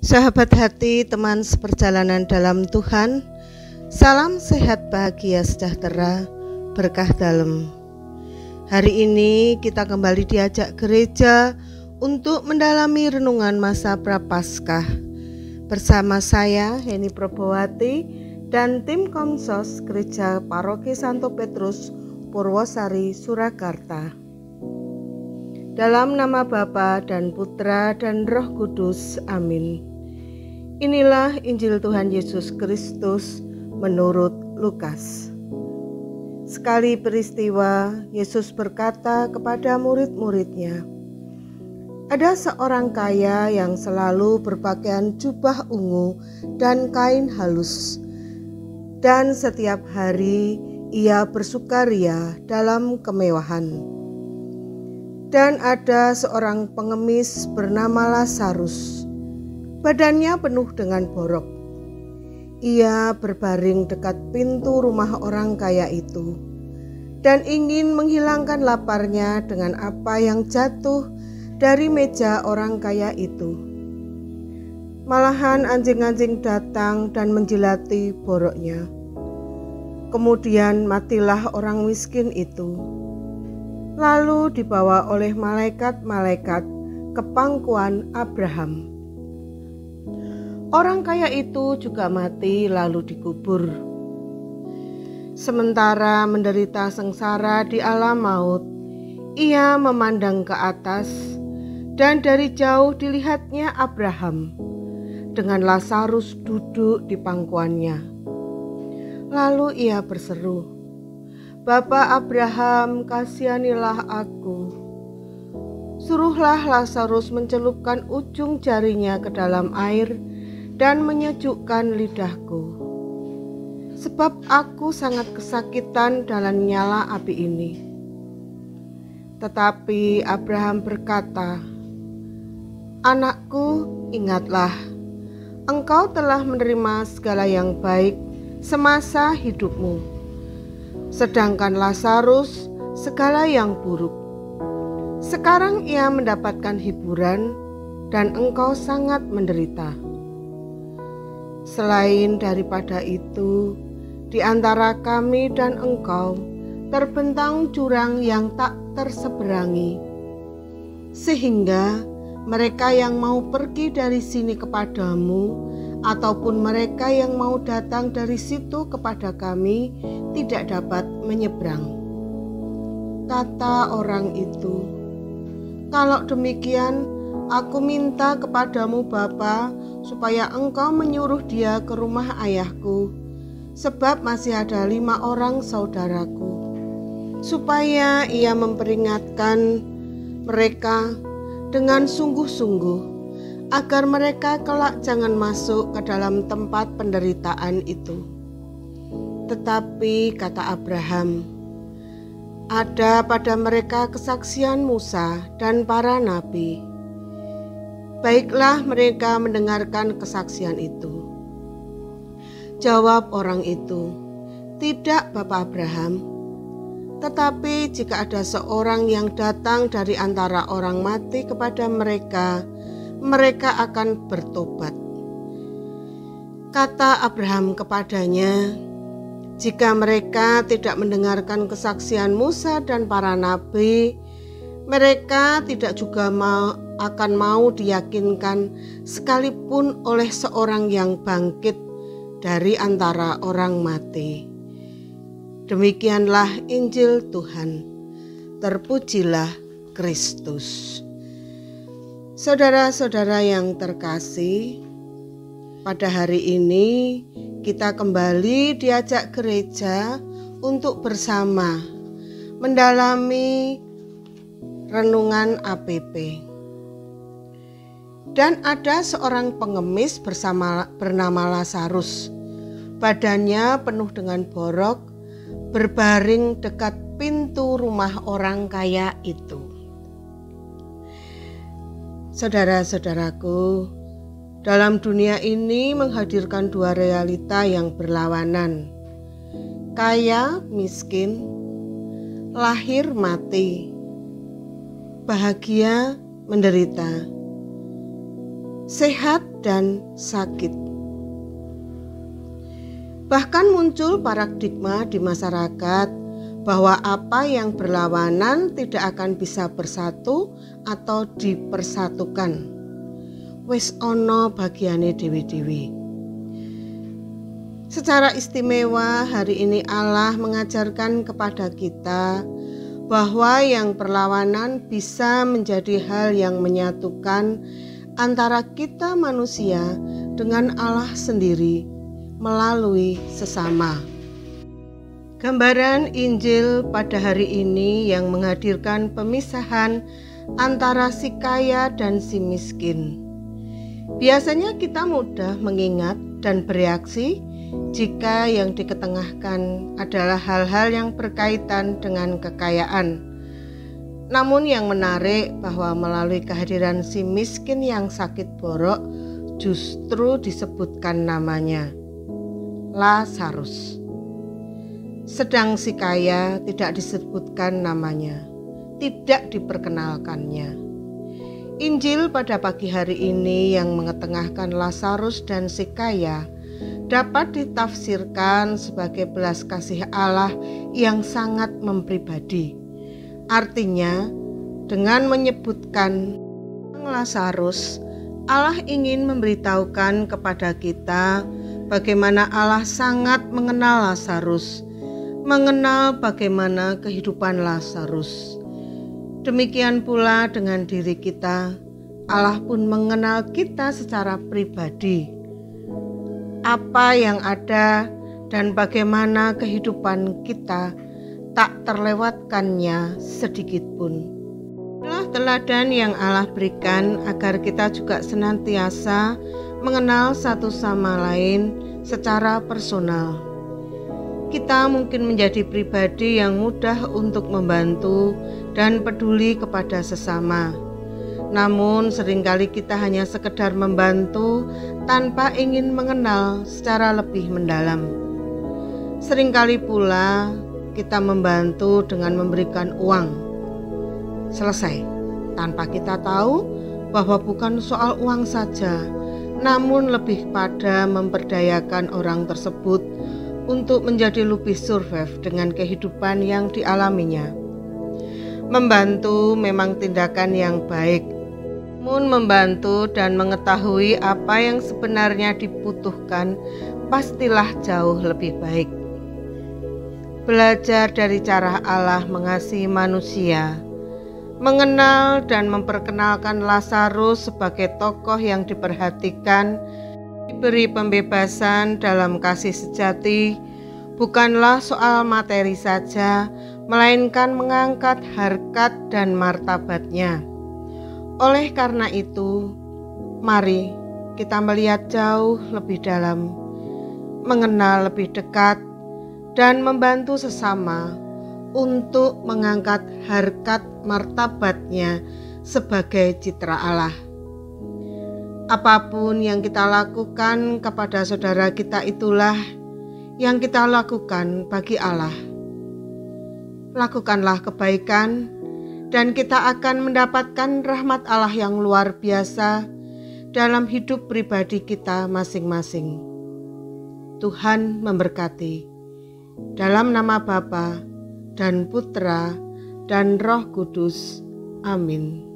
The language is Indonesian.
Sahabat hati, teman seperjalanan dalam Tuhan, salam sehat, bahagia, sejahtera, berkah dalam. Hari ini kita kembali diajak gereja untuk mendalami renungan masa Prapaskah bersama saya, Heni Probowati, dan tim Komsos Gereja Paroki Santo Petrus, Purwosari, Surakarta. Dalam nama Bapa dan Putra dan Roh Kudus, amin. Inilah Injil Tuhan Yesus Kristus menurut Lukas. Sekali peristiwa, Yesus berkata kepada murid-muridnya, "Ada seorang kaya yang selalu berpakaian jubah ungu dan kain halus, dan setiap hari ia bersukaria dalam kemewahan. Dan ada seorang pengemis bernama Lazarus, badannya penuh dengan borok. Ia berbaring dekat pintu rumah orang kaya itu dan ingin menghilangkan laparnya dengan apa yang jatuh dari meja orang kaya itu. Malahan anjing-anjing datang dan menjilati boroknya. Kemudian matilah orang miskin itu. Lalu dibawa oleh malaikat-malaikat ke pangkuan Abraham. Orang kaya itu juga mati lalu dikubur. Sementara menderita sengsara di alam maut, ia memandang ke atas, dan dari jauh dilihatnya Abraham dengan Lazarus duduk di pangkuannya. Lalu ia berseru, 'Bapa Abraham, kasihanilah aku. Suruhlah Lazarus mencelupkan ujung jarinya ke dalam air dan menyejukkan lidahku. Sebab aku sangat kesakitan dalam nyala api ini.' Tetapi Abraham berkata, 'Anakku, ingatlah, engkau telah menerima segala yang baik semasa hidupmu. Sedangkan Lazarus segala yang buruk. Sekarang ia mendapatkan hiburan dan engkau sangat menderita. Selain daripada itu, di antara kami dan engkau terbentang jurang yang tak terseberangi, sehingga mereka yang mau pergi dari sini kepadamu ataupun mereka yang mau datang dari situ kepada kami tidak dapat menyeberang.' Kata orang itu, 'Kalau demikian, aku minta kepadamu Bapa, supaya engkau menyuruh dia ke rumah ayahku, sebab masih ada 5 orang saudaraku, supaya ia memperingatkan mereka dengan sungguh-sungguh, agar mereka kelak jangan masuk ke dalam tempat penderitaan itu.' Tetapi kata Abraham, 'Ada pada mereka kesaksian Musa dan para nabi. Baiklah mereka mendengarkan kesaksian itu.' Jawab orang itu, 'Tidak, Bapak Abraham. Tetapi jika ada seorang yang datang dari antara orang mati kepada mereka, mereka akan bertobat.' Kata Abraham kepadanya, 'Jika mereka tidak mendengarkan kesaksian Musa dan para nabi, mereka tidak juga akan mau diyakinkan sekalipun oleh seorang yang bangkit dari antara orang mati.' Demikianlah Injil Tuhan. Terpujilah Kristus." Saudara-saudara yang terkasih, pada hari ini kita kembali diajak gereja untuk bersama mendalami renungan APP. Dan ada seorang pengemis bernama Lazarus, badannya penuh dengan borok, berbaring dekat pintu rumah orang kaya itu. Saudara-saudaraku, dalam dunia ini menghadirkan 2 realita yang berlawanan. Kaya, miskin, lahir, mati, bahagia, menderita, sehat dan sakit. Bahkan muncul paradigma di masyarakat bahwa apa yang berlawanan tidak akan bisa bersatu atau dipersatukan. Wis ono bagiane dewi-dewi. Secara istimewa hari ini Allah mengajarkan kepada kita bahwa yang berlawanan bisa menjadi hal yang menyatukan antara kita manusia dengan Allah sendiri melalui sesama. Gambaran Injil pada hari ini yang menghadirkan pemisahan antara si kaya dan si miskin. Biasanya kita mudah mengingat dan bereaksi jika yang diketengahkan adalah hal-hal yang berkaitan dengan kekayaan. Namun yang menarik bahwa melalui kehadiran si miskin yang sakit borok justru disebutkan namanya, Lazarus. Sedang si kaya tidak disebutkan namanya, tidak diperkenalkannya. Injil pada pagi hari ini yang mengetengahkan Lazarus dan si kaya dapat ditafsirkan sebagai belas kasih Allah yang sangat mempribadi. Artinya, dengan menyebutkan Lazarus, Allah ingin memberitahukan kepada kita bagaimana Allah sangat mengenal Lazarus, mengenal bagaimana kehidupan Lazarus. Demikian pula dengan diri kita, Allah pun mengenal kita secara pribadi. Apa yang ada dan bagaimana kehidupan kita tak terlewatkannya sedikit pun. Inilah teladan yang Allah berikan agar kita juga senantiasa mengenal satu sama lain secara personal. Kita mungkin menjadi pribadi yang mudah untuk membantu dan peduli kepada sesama. Namun seringkali kita hanya sekedar membantu tanpa ingin mengenal secara lebih mendalam. Seringkali pula kita membantu dengan memberikan uang. Selesai, tanpa kita tahu bahwa bukan soal uang saja, namun lebih pada memperdayakan orang tersebut untuk menjadi lebih survive dengan kehidupan yang dialaminya. Membantu memang tindakan yang baik, namun membantu dan mengetahui apa yang sebenarnya dibutuhkan pastilah jauh lebih baik. Belajar dari cara Allah mengasihi manusia, mengenal dan memperkenalkan Lazarus sebagai tokoh yang diperhatikan, diberi pembebasan dalam kasih sejati, bukanlah soal materi saja, melainkan mengangkat harkat dan martabatnya. Oleh karena itu, mari kita melihat jauh lebih dalam, mengenal lebih dekat, dan membantu sesama untuk mengangkat harkat martabatnya sebagai citra Allah. Apapun yang kita lakukan kepada saudara kita itulah yang kita lakukan bagi Allah. Lakukanlah kebaikan dan kita akan mendapatkan rahmat Allah yang luar biasa dalam hidup pribadi kita masing-masing. Tuhan memberkati. Dalam nama Bapa dan Putra dan Roh Kudus. Amin.